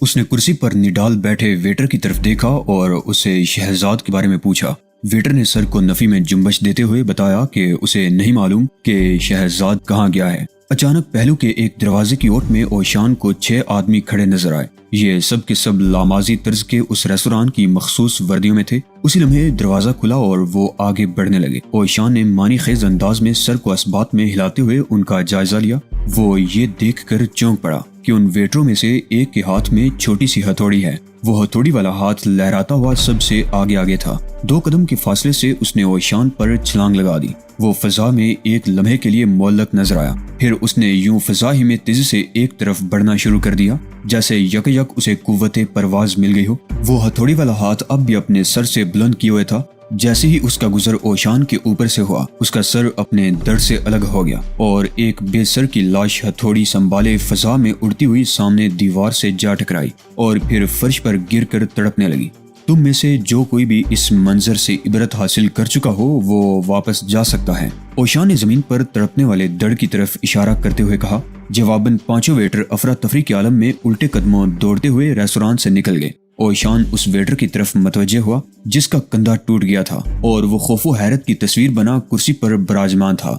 اس نے کرسی پر نڈال بیٹھے ویٹر کی طرف دیکھا اور اسے شہزاد کے بارے میں پوچھا۔ ویٹر نے سر کو نفی میں جنبش دیتے ہوئے بتایا کہ اسے نہیں معلوم کہ شہزاد کہاں گیا ہے۔ اچانک پہلو کے ایک دروازے کی اوٹ میں اوشان کو 6 آدمی کھڑے نظر آئے۔ یہ سب کے سب لامازی طرز کے اس ریستوران کی مخصوص وردیوں میں تھے۔ اسی لمحے دروازہ کھلا اور وہ آگے بڑھنے لگے۔ اوشان نے معنی خیز انداز میں سر کو اسبات میں ہلاتے ہوئے ان کا جائزہ لیا۔ وہ یہ دیکھ کر چونک پڑا کہ ان ویٹروں میں سے ایک کے ہاتھ میں چھوٹی سی ہتھوڑی ہے۔ وہ ہتھوڑی والا ہاتھ لہراتا ہوا سب سے آگے تھا۔ 2 قدم کے فاصلے سے اس نے اوشان پر چھلانگ لگا دی۔ وہ فضا میں ایک لمحے کے لیے معلق نظر آیا، پھر اس نے یوں فضا ہی میں تیزی سے ایک طرف بڑھنا شروع کر دیا جیسے یک اسے قوت پرواز مل گئی ہو۔ وہ ہتھوڑی والا ہاتھ اب بھی اپنے سر سے بلند کیے ہوئے تھا۔ جیسے ہی اس کا گزر اوشان کے اوپر سے ہوا، اس کا سر اپنے در سے الگ ہو گیا اور ایک بے سر کی لاش ہتھوڑی سنبھالے فضا میں اڑتی ہوئی سامنے دیوار سے جا ٹکرائی اور پھر فرش پر گر کر تڑپنے لگی۔ تم میں سے جو کوئی بھی اس منظر سے عبرت حاصل کر چکا ہو وہ واپس جا سکتا ہے۔ اوشان نے زمین پر تڑپنے والے دڑ کی طرف اشارہ کرتے ہوئے کہا۔ جواباً 5 ویٹر افراتفری کے عالم میں الٹے قدموں دوڑتے ہوئے ریستوران سے نکل گئے۔ اوشان اس ویٹر کی طرف متوجہ ہوا جس کا کندھا ٹوٹ گیا تھا اور وہ خوف و حیرت کی تصویر بنا کرسی پر براجمان تھا۔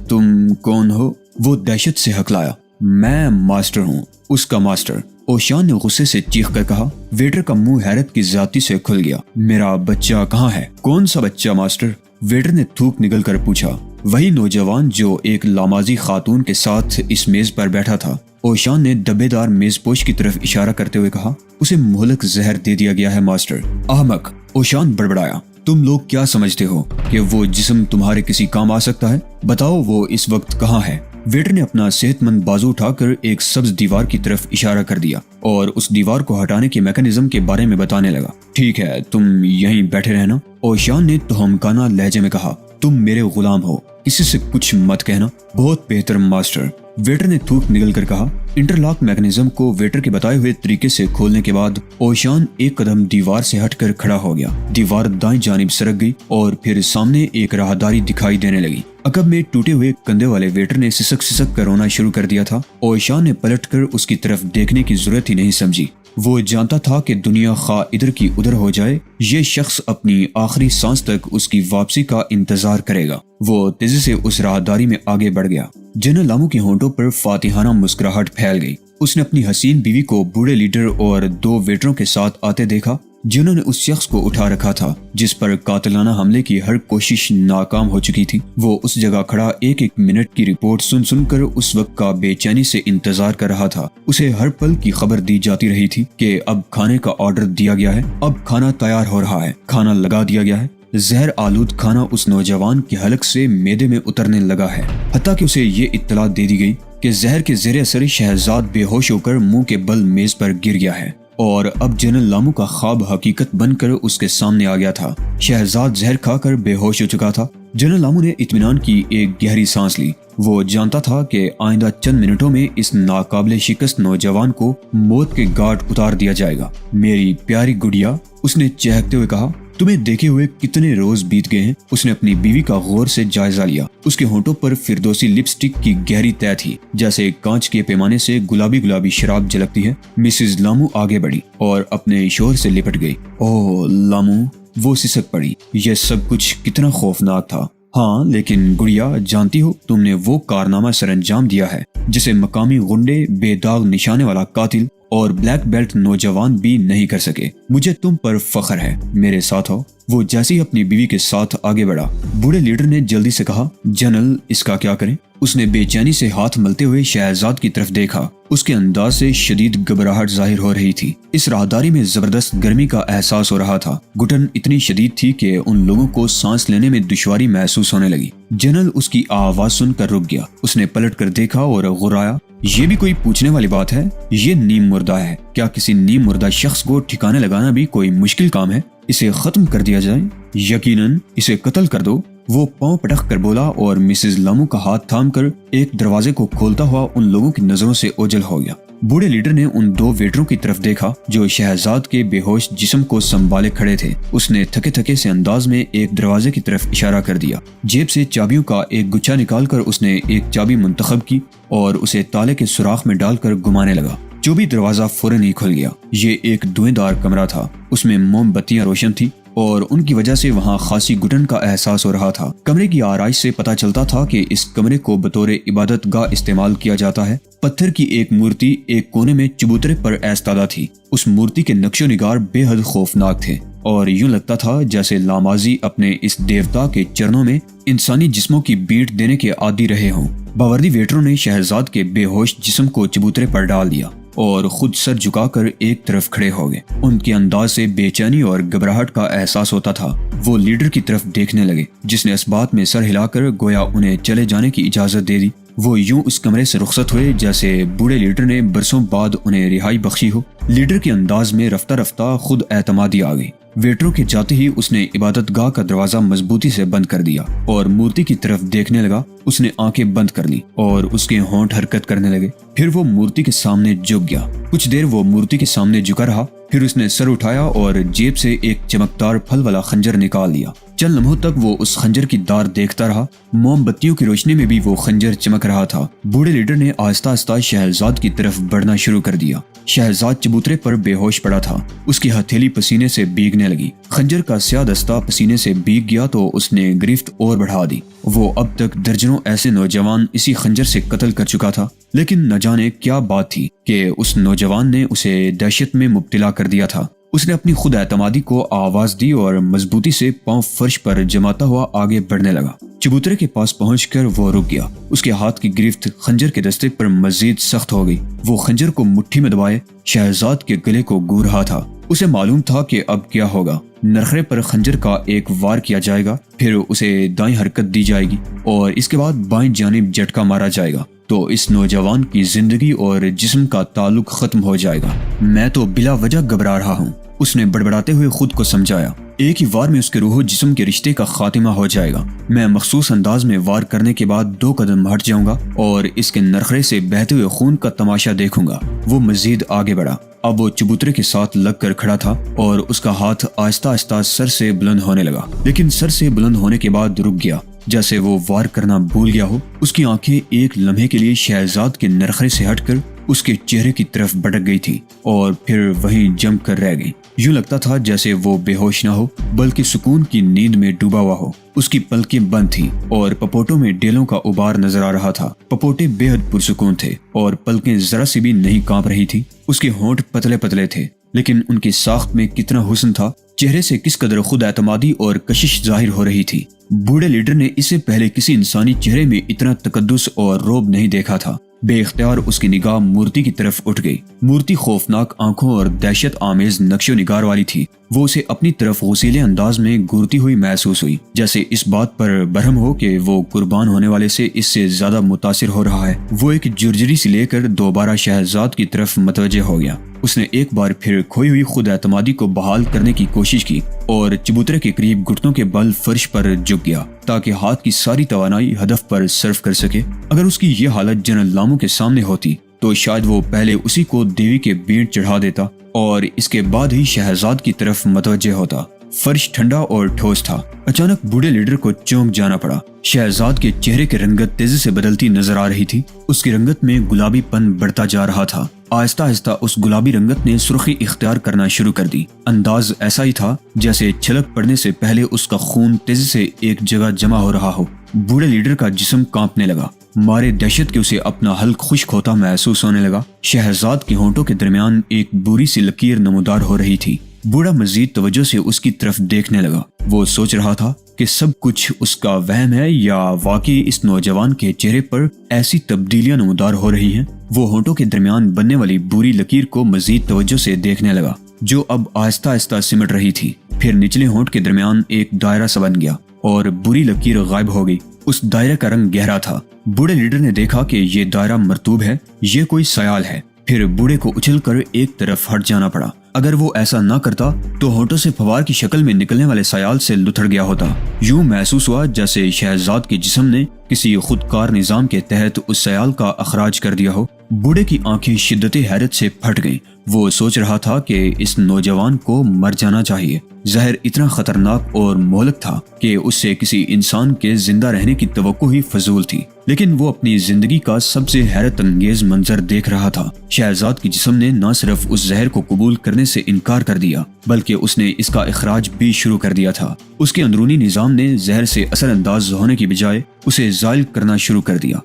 تم کون ہو؟ وہ دہشت سے ہکلایا۔ میں ماسٹر ہوں، اس کا ماسٹر، اوشان نے غصے سے چیخ کر کہا۔ ویٹر کا منہ حیرت کی زیادتی سے کھل گیا۔ میرا بچہ کہاں ہے؟ کون سا بچہ ماسٹر؟ ویٹر نے تھوک نگل کر پوچھا۔ وہی نوجوان جو ایک لامازی خاتون کے ساتھ اس میز پر بیٹھا تھا۔ اوشان نے دبے دار میز پوش کی طرف اشارہ کرتے ہوئے کہا۔ اسے مہلک زہر دے دیا گیا ہے ماسٹر۔ احمق، اوشان بڑبڑایا۔ تم لوگ کیا سمجھتے ہو کہ وہ جسم تمہارے کسی کام آ سکتا ہے؟ بتاؤ وہ اس وقت کہاں ہے؟ ویٹر نے اپنا صحت مند بازو اٹھا کر ایک سبز دیوار کی طرف اشارہ کر دیا اور اس دیوار کو ہٹانے کے میکانزم کے بارے میں بتانے لگا۔ ٹھیک ہے، تم یہیں بیٹھے رہنا، اوشان نے توہمکانہ لہجے میں کہا۔ تم میرے غلام ہو، کسی سے کچھ مت کہنا۔ بہت بہتر ماسٹر، ویٹر نے تھوک نگل کر کہا۔ انٹرلاک میکانزم کو ویٹر کے بتائے ہوئے طریقے سے کھولنے کے بعد اوشان ایک قدم دیوار سے ہٹ کر کھڑا ہو گیا۔ دیوار دائیں جانب سرک گئی اور پھر سامنے ایک راہداری دکھائی دینے لگی۔ عقب میں ٹوٹے ہوئے کندھے والے ویٹر نے سسک کر رونا شروع کر دیا تھا۔ اوشان نے پلٹ کر اس کی طرف دیکھنے کی ضرورت ہی نہیں سمجھی۔ وہ جانتا تھا کہ دنیا خواہ ادھر کی ادھر ہو جائے، یہ شخص اپنی آخری سانس تک اس کی واپسی کا انتظار کرے گا۔ وہ تیزی سے اس راہداری میں آگے بڑھ گیا۔ جنرل لامو کے ہونٹوں پر فاتحانہ مسکراہٹ پھیل گئی۔ اس نے اپنی حسین بیوی کو بوڑھے لیڈر اور 2 ویٹروں کے ساتھ آتے دیکھا جنہوں نے اس شخص کو اٹھا رکھا تھا جس پر قاتلانہ حملے کی ہر کوشش ناکام ہو چکی تھی۔ وہ اس جگہ کھڑا ایک منٹ کی رپورٹ سن کر اس وقت کا بے چینی سے انتظار کر رہا تھا۔ اسے ہر پل کی خبر دی جاتی رہی تھی کہ اب کھانے کا آرڈر دیا گیا ہے، اب کھانا تیار ہو رہا ہے، کھانا لگا دیا گیا ہے۔ زہر آلود کھانا اس نوجوان کے حلق سے معدے میں اترنے لگا ہے، حتیٰ کہ اسے یہ اطلاع دے دی گئی کہ زہر کے زیر اثر شہزاد بے ہوش ہو کر منہ کے بل میز پر گر گیا ہے اور اب جنرل لامو کا خواب حقیقت بن کر اس کے سامنے آ گیا تھا۔ شہزاد زہر کھا کر بے ہوش ہو چکا تھا۔ جنرل لامو نے اطمینان کی ایک گہری سانس لی۔ وہ جانتا تھا کہ آئندہ چند منٹوں میں اس ناقابل شکست نوجوان کو موت کے گھاٹ اتار دیا جائے گا۔ میری پیاری گڑیا، اس نے چہکتے ہوئے کہا، تمہیں دیکھے ہوئے کتنے روز بیت گئے ہیں۔ اس نے اپنی بیوی کا غور سے جائزہ لیا۔ اس کے ہونٹوں پر فردوسی لپسٹک کی گہری تہ تھی جیسے کانچ کے پیمانے سے گلابی شراب جھلکتی ہے۔ مسز لامو آگے بڑھی اور اپنے شوہر سے لپٹ گئی۔ او لامو، وہ سسک پڑی، یہ سب کچھ کتنا خوفناک تھا۔ ہاں، لیکن گڑیا، جانتی ہو تم نے وہ کارنامہ سر انجام دیا ہے جسے مقامی غنڈے، بے داغ نشانے والا قاتل اور بلیک بیلٹ نوجوان بھی نہیں کر سکے۔ مجھے تم پر فخر ہے، میرے ساتھ ہو۔ وہ جیسے ہی اپنی بیوی کے ساتھ آگے بڑھا، بوڑھے لیڈر نے جلدی سے کہا، جنرل، اس کا کیا کریں؟ اس نے بے چینی سے ہاتھ ملتے ہوئے شہزاد کی طرف دیکھا۔ اس کے انداز سے شدید گھبراہٹ ظاہر ہو رہی تھی۔ اس راہداری میں زبردست گرمی کا احساس ہو رہا تھا۔ گھٹن اتنی شدید تھی کہ ان لوگوں کو سانس لینے میں دشواری محسوس ہونے لگی۔ جنرل اس کی آواز سن کر رک گیا۔ اس نے پلٹ کر دیکھا اور غرایا، یہ بھی کوئی پوچھنے والی بات ہے؟ یہ نیم مردہ ہے۔ کیا کسی نیم مردہ شخص کو ٹھکانے لگانا بھی کوئی مشکل کام ہے؟ اسے ختم کر دیا جائے، یقیناً اسے قتل کر دو۔ وہ پاؤں پٹک کر بولا اور مسز لامو کا ہاتھ تھام کر ایک دروازے کو کھولتا ہوا ان لوگوں کی نظروں سے اوجھل ہو گیا۔ بوڑھے لیڈر نے ان 2 ویٹروں کی طرف دیکھا جو شہزاد کے بے ہوش جسم کو سنبھالے کھڑے تھے۔ اس نے تھکے سے انداز میں ایک دروازے کی طرف اشارہ کر دیا۔ جیب سے چابیوں کا ایک گچھا نکال کر اس نے ایک چابی منتخب کی اور اسے تالے کے سوراخ میں ڈال کر گھمانے لگا۔ جو بھی دروازہ فوراً ہی کھل گیا۔ یہ ایک دھوئیں کمرہ تھا، اس میں موم بتیاں روشن تھی اور ان کی وجہ سے وہاں خاصی گھٹن کا احساس ہو رہا تھا۔ کمرے کی آرائش سے پتہ چلتا تھا کہ اس کمرے کو بطور عبادت گاہ استعمال کیا جاتا ہے۔ پتھر کی ایک مورتی ایک کونے میں چبوترے پر ایستادہ تھی۔ اس مورتی کے نقش و نگار بے حد خوفناک تھے اور یوں لگتا تھا جیسے لامازی اپنے اس دیوتا کے چرنوں میں انسانی جسموں کی بیٹ دینے کے عادی رہے ہوں۔ باوردی ویٹروں نے شہزاد کے بے ہوش جسم کو چبوترے پر ڈال دیا اور خود سر جھکا کر ایک طرف کھڑے ہو گئے۔ ان کے انداز سے بے چینی اور گھبراہٹ کا احساس ہوتا تھا۔ وہ لیڈر کی طرف دیکھنے لگے جس نے اس بات میں سر ہلا کر گویا انہیں چلے جانے کی اجازت دے دی۔ وہ یوں اس کمرے سے رخصت ہوئے جیسے بوڑھے لیڈر نے برسوں بعد انہیں رہائی بخشی ہو۔ لیڈر کے انداز میں رفتہ رفتہ خود اعتمادی آ گئی۔ ویٹروں کے جاتے ہی اس نے عبادت گاہ کا دروازہ مضبوطی سے بند کر دیا اور مورتی کی طرف دیکھنے لگا۔ اس نے آنکھیں بند کر لی اور اس کے ہونٹ حرکت کرنے لگے۔ پھر وہ مورتی کے سامنے جھک گیا۔ کچھ دیر وہ مورتی کے سامنے جھکا رہا، پھر اس نے سر اٹھایا اور جیب سے ایک چمکدار پھل والا خنجر نکال لیا۔ چند لمحوں تک وہ اس خنجر کی دار دیکھتا رہا۔ موم بتیوں کی روشنی میں بھی وہ خنجر چمک رہا تھا۔ بوڑھے لیڈر نے آہستہ آہستہ شہزاد کی طرف بڑھنا شروع کر دیا۔ شہزاد چبوترے پر بے ہوش پڑا تھا۔ اس کی ہتھیلی پسینے سے بھیگنے لگی۔ خنجر کا سیاہ دستہ پسینے سے بھیگ گیا تو اس نے گرفت اور بڑھا دی۔ وہ اب تک درجنوں ایسے نوجوان اسی خنجر سے قتل کر چکا تھا، لیکن نہ جانے کیا بات تھی کہ اس نوجوان نے اسے دہشت میں مبتلا کر دیا تھا۔ اس نے اپنی خود اعتمادی کو آواز دی اور مضبوطی سے پاؤں فرش پر جماتا ہوا آگے بڑھنے لگا۔ چبوترے کے پاس پہنچ کر وہ رک گیا۔ اس کے ہاتھ کی گرفت خنجر کے دستے پر مزید سخت ہو گئی۔ وہ خنجر کو مٹھی میں دبائے شہزاد کے گلے کو گور رہا تھا۔ اسے معلوم تھا کہ اب کیا ہوگا۔ نرخرے پر خنجر کا ایک وار کیا جائے گا، پھر اسے دائیں حرکت دی جائے گی اور اس کے بعد بائیں جانب جھٹکا مارا جائے گا تو اس نوجوان کی زندگی اور جسم کا تعلق ختم ہو جائے گا۔ میں تو بلا وجہ گھبرا رہا ہوں، اس نے بڑبڑاتے ہوئے خود کو سمجھایا۔ ایک ہی وار میں اس کے روح و جسم کے رشتے کا خاتمہ ہو جائے گا۔ میں مخصوص انداز میں وار کرنے کے بعد 2 قدم ہٹ جاؤں گا اور اس کے نرخرے سے بہتے ہوئے خون کا تماشا دیکھوں گا۔ وہ مزید آگے بڑھا۔ اب وہ چبوترے کے ساتھ لگ کر کھڑا تھا اور اس کا ہاتھ آہستہ آہستہ سر سے بلند ہونے لگا، لیکن سر سے بلند ہونے کے بعد رک گیا جیسے وہ وار کرنا بھول گیا ہو۔ اس کی آنکھیں ایک لمحے کے لیے شہزاد کے نرخرے سے ہٹ کر اس کے چہرے کی طرف بھٹک گئی تھی اور پھر وہیں جم کر رہ گئی۔ یوں لگتا تھا جیسے وہ بے ہوش نہ ہو بلکہ سکون کی نیند میں ڈوبا ہوا ہو۔ اس کی پلکیں بند تھیں اور پپوٹوں میں ڈیلوں کا ابار نظر آ رہا تھا۔ پپوٹے بے حد پرسکون تھے اور پلکیں ذرا سی بھی نہیں کانپ رہی تھی۔ اس کے ہونٹ پتلے پتلے تھے لیکن ان کی ساخت میں کتنا حسن تھا، چہرے سے کس قدر خود اعتمادی اور کشش ظاہر ہو رہی تھی۔ بوڑھے لیڈر نے اس سے پہلے کسی انسانی چہرے میں اتنا تقدس اور رعب نہیں دیکھا تھا۔ بے اختیار اس کی نگاہ مورتی کی طرف اٹھ گئی۔ مورتی خوفناک آنکھوں اور دہشت آمیز نقش و نگار والی تھی۔ وہ اسے اپنی طرف غسیلے انداز میں گھورتی ہوئی محسوس ہوئی، جیسے اس بات پر برہم ہو کہ وہ قربان ہونے والے سے اس سے زیادہ متاثر ہو رہا ہے۔ وہ ایک جرجری سے لے کر دوبارہ شہزاد کی طرف متوجہ ہو گیا۔ اس نے ایک بار پھر کھوئی ہوئی خود اعتمادی کو بحال کرنے کی کوشش کی اور چبوترے کے قریب گھٹنوں کے بل فرش پر جھک گیا تاکہ ہاتھ کی ساری توانائی ہدف پر صرف کر سکے۔ اگر اس کی یہ حالت جنرل لامو کے سامنے ہوتی تو شاید وہ پہلے اسی کو دیوی کے بینٹ چڑھا دیتا اور اس کے بعد ہی شہزاد کی طرف متوجہ ہوتا۔ فرش ٹھنڈا اور ٹھوس تھا۔ اچانک بوڑھے لیڈر کو چونک جانا پڑا۔ شہزاد کے چہرے کی رنگت تیزی سے بدلتی نظر آ رہی تھی۔ اس کی رنگت میں گلابی پن بڑھتا جا رہا تھا۔ آہستہ آہستہ اس گلابی رنگت نے سرخی اختیار کرنا شروع کر دی۔ انداز ایسا ہی تھا جیسے چھلک پڑنے سے پہلے اس کا خون تیزی سے ایک جگہ جمع ہو رہا ہو۔ بوڑھے لیڈر کا جسم کانپنے لگا۔ مارے دہشت کے اسے اپنا حلق خشک ہوتا محسوس ہونے لگا۔ شہزاد کے ہونٹوں کے درمیان ایک بری سی لکیر نمودار ہو رہی تھی۔ بوڑھا مزید توجہ سے اس کی طرف دیکھنے لگا۔ وہ سوچ رہا تھا کہ سب کچھ اس کا وہم ہے یا واقعی اس نوجوان کے چہرے پر ایسی تبدیلیاں نمودار ہو رہی ہیں۔ وہ ہونٹوں کے درمیان بننے والی بری لکیر کو مزید توجہ سے دیکھنے لگا جو اب آہستہ آہستہ سمٹ رہی تھی۔ پھر نچلے ہونٹ کے درمیان ایک دائرہ سا بن گیا اور بری لکیر غائب ہو گئی۔ اس دائرے کا رنگ گہرا تھا۔ بوڑھے لیڈر نے دیکھا کہ یہ دائرہ مرطوب ہے، یہ کوئی سیال ہے۔ پھر بوڑھے کو اچھل کر ایک طرف ہٹ جانا پڑا۔ اگر وہ ایسا نہ کرتا تو ہونٹوں سے فوار کی شکل میں نکلنے والے سیال سے لتھڑ گیا ہوتا۔ یوں محسوس ہوا جیسے شہزاد کے جسم نے کسی خودکار نظام کے تحت اس سیال کا اخراج کر دیا ہو۔ بوڑھے کی آنکھیں شدت حیرت سے پھٹ گئیں۔ وہ سوچ رہا تھا کہ اس نوجوان کو مر جانا چاہیے۔ زہر اتنا خطرناک اور مہلک تھا کہ اس سے کسی انسان کے زندہ رہنے کی توقع ہی فضول تھی، لیکن وہ اپنی زندگی کا سب سے حیرت انگیز منظر دیکھ رہا تھا۔ شہزاد کی جسم نے نہ صرف اس زہر کو قبول کرنے سے انکار کر دیا بلکہ اس نے اس کا اخراج بھی شروع کر دیا تھا۔ اس کے اندرونی نظام نے زہر سے اثر انداز ہونے کی بجائے اسے زائل کرنا شروع کر دیا۔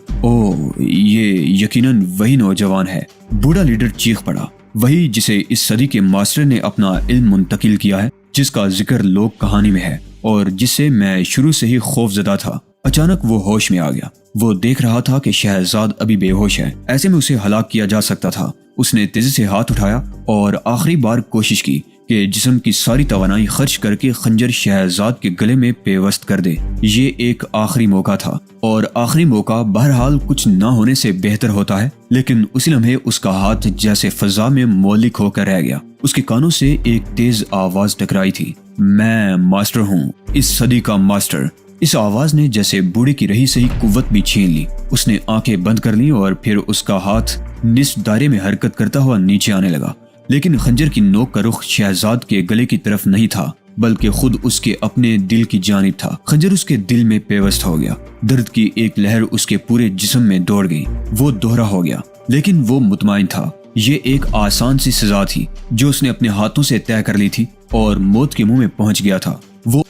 یہ یقیناً وہی نوجوان ہے، بوڑھا لیڈر چیخ پڑا، وہی جسے اس صدی کے ماسٹر نے اپنا علم منتقل کیا ہے، جس کا ذکر لوک کہانی میں ہے اور جس سے میں شروع سے ہی خوف زدہ تھا۔ اچانک وہ ہوش میں آ گیا۔ وہ دیکھ رہا تھا کہ شہزاد ابھی بے ہوش ہے، ایسے میں اسے ہلاک کیا جا سکتا تھا۔ اس نے تیزی سے ہاتھ اٹھایا اور آخری بار کوشش کی کہ جسم کی ساری توانائی خرچ کر کے خنجر شہزاد کے گلے میں پیوست کر دے۔ یہ ایک آخری موقع تھا اور آخری موقع بہرحال کچھ نہ ہونے سے بہتر ہوتا ہے، لیکن اسی لمحے اس کا ہاتھ جیسے فضا میں مولک ہو کر رہ گیا۔ اس کے کانوں سے ایک تیز آواز ٹکرائی تھی، میں ماسٹر ہوں، اس صدی کا ماسٹر۔ اس آواز نے جیسے بوڑھے کی رہی سہی قوت بھی چھین لی۔ اس نے آنکھیں بند کر لیں اور پھر اس کا ہاتھ نصف دائرے میں حرکت کرتا ہوا نیچے آنے لگا، لیکن خنجر کی نوک کا رخ شہزاد کے گلے کی طرف نہیں تھا بلکہ خود اس کے اپنے دل کی جانب تھا۔ خنجر اس کے دل میں پیوست ہو گیا، درد کی ایک لہر اس کے پورے جسم میں دوڑ گئی۔ وہ دوہرا ہو گیا، لیکن وہ مطمئن تھا۔ یہ ایک آسان سی سزا تھی جو اس نے اپنے ہاتھوں سے طے کر لی تھی اور موت کے منہ میں پہنچ گیا تھا۔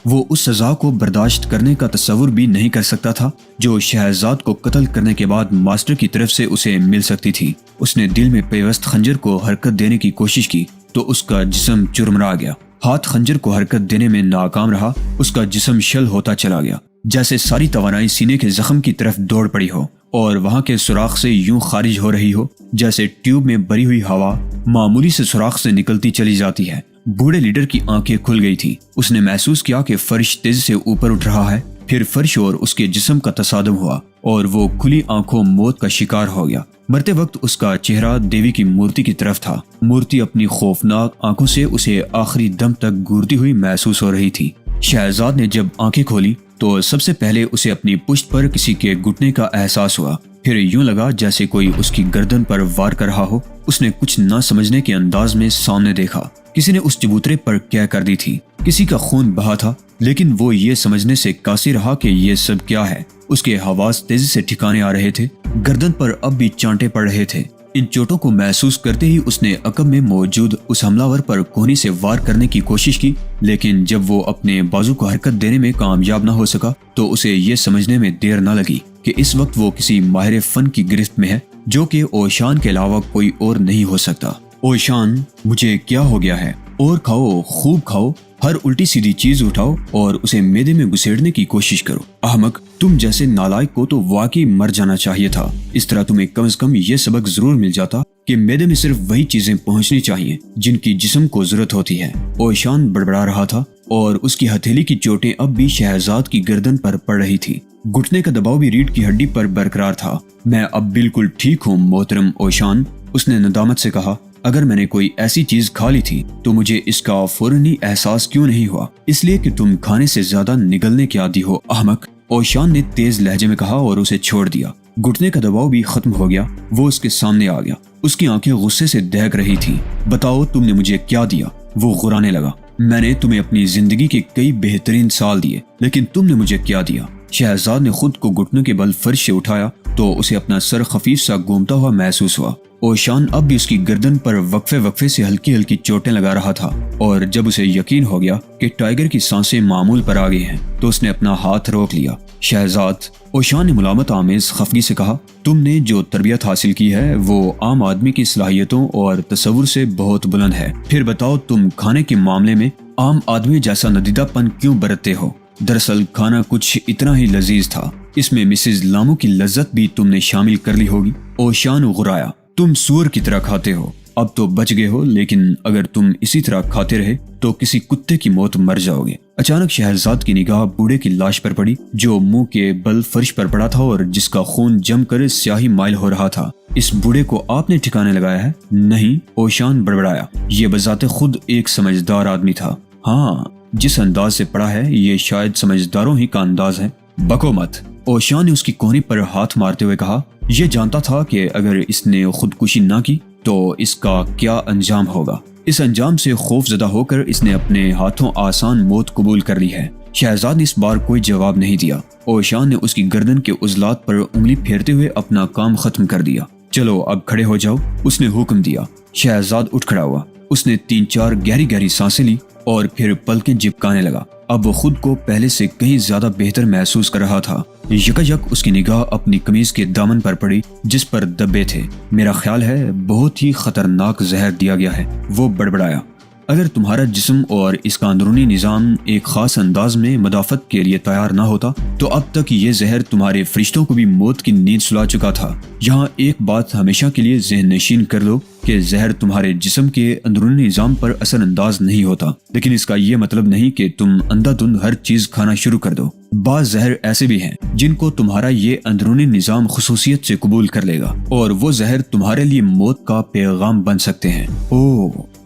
وہ اس سزا کو برداشت کرنے کا تصور بھی نہیں کر سکتا تھا جو شہزاد کو قتل کرنے کے بعد ماسٹر کی طرف سے اسے مل سکتی تھی۔ اس نے دل میں پیوست خنجر کو حرکت دینے کی کوشش کی تو اس کا جسم چرمرا گیا۔ ہاتھ خنجر کو حرکت دینے میں ناکام رہا، اس کا جسم شل ہوتا چلا گیا، جیسے ساری توانائی سینے کے زخم کی طرف دوڑ پڑی ہو اور وہاں کے سوراخ سے یوں خارج ہو رہی ہو جیسے ٹیوب میں بری ہوئی ہوا معمولی سے سوراخ سے نکلتی چلی جاتی ہے۔ بوڑھے لیڈر کی آنکھیں کھل گئی تھی۔ اس نے محسوس کیا کہ فرش تیزی سے اوپر اٹھ رہا ہے، پھر فرش اور اس کے جسم کا تصادم ہوا اور وہ کھلی آنکھوں موت کا شکار ہو گیا۔ مرتے وقت اس کا چہرہ دیوی کی مورتی کی طرف تھا۔ مورتی اپنی خوفناک آنکھوں سے اسے آخری دم تک گورتی ہوئی محسوس ہو رہی تھی۔ شہزاد نے جب آنکھیں کھولی تو سب سے پہلے اسے اپنی پشت پر کسی کے گھٹنے کا احساس ہوا، پھر یوں لگا جیسے کوئی اس کی گردن پر وار کر رہا ہو۔ اس نے کچھ نہ سمجھنے کے انداز میں سامنے دیکھا، کسی نے اس چبوترے پر کیا کر دی تھی، کسی کا خون بہا تھا، لیکن وہ یہ سمجھنے سے قاصر رہا کہ یہ سب کیا ہے۔ اس کے حواس تیزی سے ٹھکانے آ رہے تھے، گردن پر اب بھی چانٹے پڑ رہے تھے۔ ان چوٹوں کو محسوس کرتے ہی اس نے عقب میں موجود اس حملہ پر کونی سے وار کرنے کی کوشش کی، لیکن جب وہ اپنے بازو کو حرکت دینے میں کامیاب نہ ہو سکا تو اسے یہ سمجھنے میں دیر نہ لگی کہ اس وقت وہ کسی ماہر فن کی گرفت میں ہے جو کہ اوشان کے علاوہ کوئی اور نہیں ہو سکتا۔ اوشان، مجھے کیا ہو گیا ہے؟ اور کھاؤ، خوب کھاؤ، ہر الٹی سیدھی چیز اٹھاؤ اور اسے معدے میں گھسیڑنے کی کوشش کرو۔ احمق، تم جیسے نالائق کو تو واقعی مر جانا چاہیے تھا۔ اس طرح تمہیں کم از کم یہ سبق ضرور مل جاتا کہ معدے میں صرف وہی چیزیں پہنچنی چاہیے جن کی جسم کو ضرورت ہوتی ہے۔ اوشان بڑبڑا رہا تھا اور اس کی ہتھیلی کی چوٹیں اب بھی شہزاد کی گردن پر پڑ رہی تھی۔ گھٹنے کا دباؤ بھی ریڑھ کی ہڈی پر برقرار تھا۔ میں اب بالکل ٹھیک ہوں محترم اوشان، اس نے ندامت سے کہا۔ اگر میں نے کوئی ایسی چیز کھا لی تھی تو مجھے اس کا فوراً احساس کیوں نہیں ہوا؟ اس لیے کہ تم کھانے سے زیادہ نگلنے کے عادی ہو احمق، اوشان نے تیز لہجے میں کہا اور اسے چھوڑ دیا۔ گھٹنے کا دباؤ بھی ختم ہو گیا، وہ اس کے سامنے آ گیا۔ اس کی آنکھیں غصے سے دہک رہی تھی۔ بتاؤ تم نے مجھے کیا دیا؟ وہ غرانے لگا۔ میں نے تمہیں اپنی زندگی کے کئی بہترین سال دیے، لیکن تم نے مجھے کیا دیا؟ شہزاد نے خود کو گھٹنوں کے بل فرش سے اٹھایا تو اسے اپنا سر خفیف سا گھومتا ہوا محسوس ہوا۔ اوشان اب بھی اس کی گردن پر وقفے وقفے سے ہلکی ہلکی چوٹیں لگا رہا تھا، اور جب اسے یقین ہو گیا کہ ٹائیگر کی سانسیں معمول پر آ گئی ہیں تو اس نے اپنا ہاتھ روک لیا۔ شہزاد، اوشان نے ملامت آمیز خفگی سے کہا، تم نے جو تربیت حاصل کی ہے وہ عام آدمی کی صلاحیتوں اور تصور سے بہت بلند ہے۔ پھر بتاؤ تم کھانے کے معاملے میں عام آدمی جیسا ندیدہ پن کیوں برتتے ہو؟ دراصل کھانا کچھ اتنا ہی لذیذ تھا، اس میں مسز لامو کی لذت بھی تم نے شامل کر لی ہوگی۔ اوشان غرایا، تم سور کی طرح کھاتے ہو، اب تو بچ گئے ہو، لیکن اگر تم اسی طرح کھاتے رہے تو کسی کتے کی موت مر جاؤ گے۔ اچانک شہزاد کی نگاہ بوڑھے کی لاش پر پڑی جو منہ کے بل فرش پر پڑا تھا اور جس کا خون جم کر سیاہی مائل ہو رہا تھا۔ اس بوڑھے کو آپ نے ٹھکانے لگایا ہے؟ نہیں، اوشان بڑبڑایا، یہ بذات خود ایک سمجھدار آدمی تھا۔ ہاں، جس انداز سے پڑا ہے یہ شاید سمجھداروں ہی کا انداز ہے۔ بکو مت، اوشان نے اس کی کوہنی پر ہاتھ مارتے ہوئے کہا۔ یہ جانتا تھا کہ اگر اس نے خودکشی نہ کی تو اس کا کیا انجام ہوگا۔ اس انجام سے خوف زدہ ہو کر اس نے اپنے ہاتھوں آسان موت قبول کر لی ہے۔ شہزاد نے اس بار کوئی جواب نہیں دیا۔ اوشان نے اس کی گردن کے عضلات پر انگلی پھیرتے ہوئے اپنا کام ختم کر دیا۔ چلو اب کھڑے ہو جاؤ، اس نے حکم دیا۔ شہزاد اٹھ کھڑا ہوا۔ اس نے 3-4 گہری گہری سانسیں لی اور پھر پلکیں جھپکانے لگا۔ اب وہ خود کو پہلے سے کہیں زیادہ بہتر محسوس کر رہا تھا۔ یکایک اس کی نگاہ اپنی قمیض کے دامن پر پڑی جس پر دبے تھے۔ میرا خیال ہے بہت ہی خطرناک زہر دیا گیا ہے، وہ بڑبڑایا۔ اگر تمہارا جسم اور اس کا اندرونی نظام ایک خاص انداز میں مدافعت کے لیے تیار نہ ہوتا تو اب تک یہ زہر تمہارے فرشتوں کو بھی موت کی نیند سلا چکا تھا۔ یہاں ایک بات ہمیشہ کے لیے ذہن نشین کر لو کہ زہر تمہارے جسم کے اندرونی نظام پر اثر انداز نہیں ہوتا، لیکن اس کا یہ مطلب نہیں کہ تم اندھا دھند ہر چیز کھانا شروع کر دو۔ بعض زہر ایسے بھی ہیں جن کو تمہارا یہ اندرونی نظام خصوصیت سے قبول کر لے گا اور وہ زہر تمہارے لیے موت کا پیغام بن سکتے ہیں۔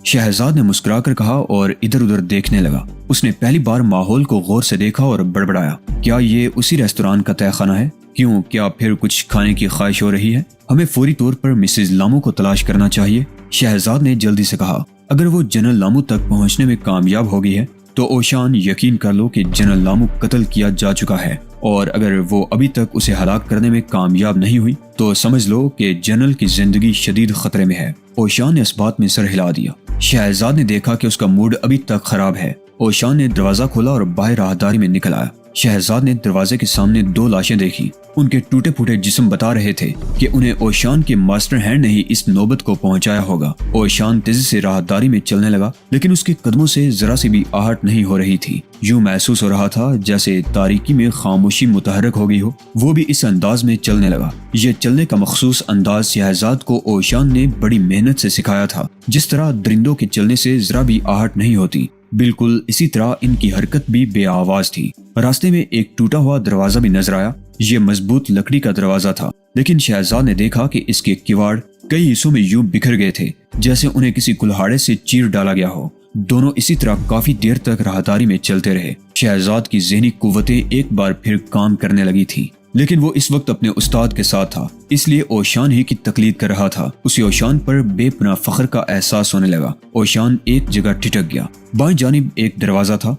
شہزاد نے مسکرا کر کہا اور ادھر ادھر دیکھنے لگا۔ اس نے پہلی بار ماحول کو غور سے دیکھا اور بڑبڑایا، کیا یہ اسی ریستوران کا تہہ خانہ ہے؟ کیوں، کیا پھر کچھ کھانے کی خواہش ہو رہی ہے؟ ہمیں فوری طور پر مسز لامو کو تلاش کرنا چاہیے۔ شہزاد نے جلدی سے کہا، اگر وہ جنرل لامو تک پہنچنے میں کامیاب ہو گئی ہے تو اوشان یقین کر لو کہ جنرل لامو قتل کیا جا چکا ہے، اور اگر وہ ابھی تک اسے ہلاک کرنے میں کامیاب نہیں ہوئی تو سمجھ لو کہ جنرل کی زندگی شدید خطرے میں ہے۔ اوشان نے اس بات میں سر ہلا دیا۔ شہزاد نے دیکھا کہ اس کا موڈ ابھی تک خراب ہے۔ اوشان نے دروازہ کھولا اور باہر راہداری میں نکل آیا۔ شہزاد نے دروازے کے سامنے 2 لاشیں دیکھی۔ ان کے ٹوٹے پھوٹے جسم بتا رہے تھے کہ انہیں اوشان کے ماسٹر ہینڈ نے ہی اس نوبت کو پہنچایا ہوگا۔ اوشان تیزی سے راہداری میں چلنے لگا، لیکن اس کے قدموں سے ذرا سی بھی آہٹ نہیں ہو رہی تھی۔ یوں محسوس ہو رہا تھا جیسے تاریکی میں خاموشی متحرک ہو گئی ہو۔ وہ بھی اس انداز میں چلنے لگا۔ یہ چلنے کا مخصوص انداز شہزاد کو اوشان نے بڑی محنت سے سکھایا تھا۔ جس طرح درندوں کے چلنے سے ذرا بھی آہٹ نہیں ہوتی، بالکل اسی طرح ان کی حرکت بھی بے آواز تھی۔ راستے میں ایک ٹوٹا ہوا دروازہ بھی نظر آیا۔ یہ مضبوط لکڑی کا دروازہ تھا، لیکن شہزاد نے دیکھا کہ اس کے کواڑ کئی حصوں میں یوں بکھر گئے تھے جیسے انہیں کسی کلہاڑے سے چیر ڈالا گیا ہو۔ دونوں اسی طرح کافی دیر تک راہداری میں چلتے رہے۔ شہزاد کی ذہنی قوتیں ایک بار پھر کام کرنے لگی تھی، لیکن وہ اس وقت اپنے استاد کے ساتھ تھا، اس لیے اوشان ہی کی تقلید کر رہا تھا۔ اسے اوشان پر بے پناہ فخر کا احساس ہونے لگا۔ اوشان ایک جگہ ٹھٹک گیا۔ بائیں جانب ایک دروازہ تھا،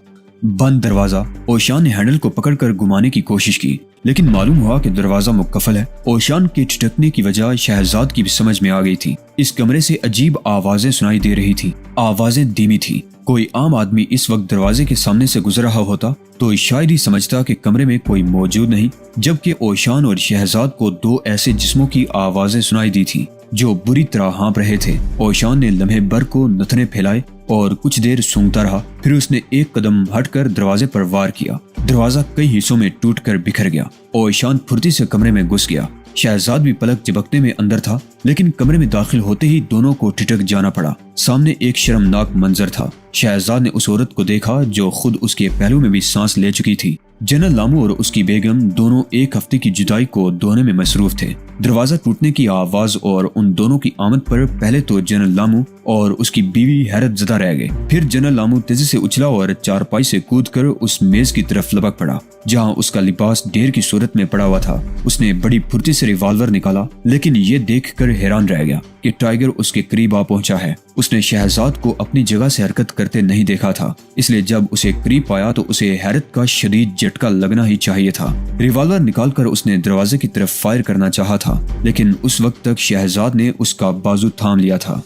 بند دروازہ۔ اوشان نے ہینڈل کو پکڑ کر گھمانے کی کوشش کی، لیکن معلوم ہوا کہ دروازہ مقفل ہے۔ اوشان کے ٹھٹکنے کی وجہ شہزاد کی بھی سمجھ میں آ گئی تھی۔ اس کمرے سے عجیب آوازیں سنائی دے رہی تھی۔ آوازیں دھیمی تھی۔ کوئی عام آدمی اس وقت دروازے کے سامنے سے گزر رہا ہوتا تو شاید ہی سمجھتا کہ کمرے میں کوئی موجود نہیں، جبکہ اوشان اور شہزاد کو 2 ایسے جسموں کی آوازیں سنائی دی تھی جو بری طرح ہانپ رہے تھے۔ اوشان نے لمحے بھر کو نتنے پھیلائے اور کچھ دیر سونگتا رہا، پھر اس نے ایک قدم ہٹ کر دروازے پر وار کیا۔ دروازہ کئی حصوں میں ٹوٹ کر بکھر گیا۔ اوشان پھرتی سے کمرے میں گھس گیا۔ شہزاد بھی پلک جھپکنے میں اندر تھا، لیکن کمرے میں داخل ہوتے ہی دونوں کو ٹھٹک جانا پڑا۔ سامنے ایک شرمناک منظر تھا۔ شہزاد نے اس عورت کو دیکھا جو خود اس کے پہلو میں بھی سانس لے چکی تھی۔ جنرل لامو اور اس کی بیگم دونوں 1 ہفتے کی جدائی کو دھونے میں مصروف تھے۔ دروازہ ٹوٹنے کی آواز اور ان دونوں کی آمد پر پہلے تو جنرل لامو اور اس کی بیوی حیرت زدہ رہ گئے۔ پھر جنرل لامو تیزی سے اچھلا اور چارپائی سے کود کر اس میز کی طرف لپک پڑا جہاں اس کا لباس ڈھیر کی صورت میں پڑا ہوا تھا۔ اس نے بڑی پھرتی سے ریوالور نکالا، لیکن یہ دیکھ کر حیران رہ گیا کہ ٹائیگر اس کے قریب آ پہنچا ہے۔ اس نے شہزاد کو اپنی جگہ سے حرکت کرتے نہیں دیکھا تھا، اس لیے جب اسے قریب پایا تو اسے حیرت کا شدید جھٹکا لگنا ہی چاہیے تھا۔ ریوالور نکال کر اس نے دروازے کی طرف فائر کرنا چاہا تھا، لیکن اس وقت تک شہزاد نے اس کا بازو تھام لیا تھا۔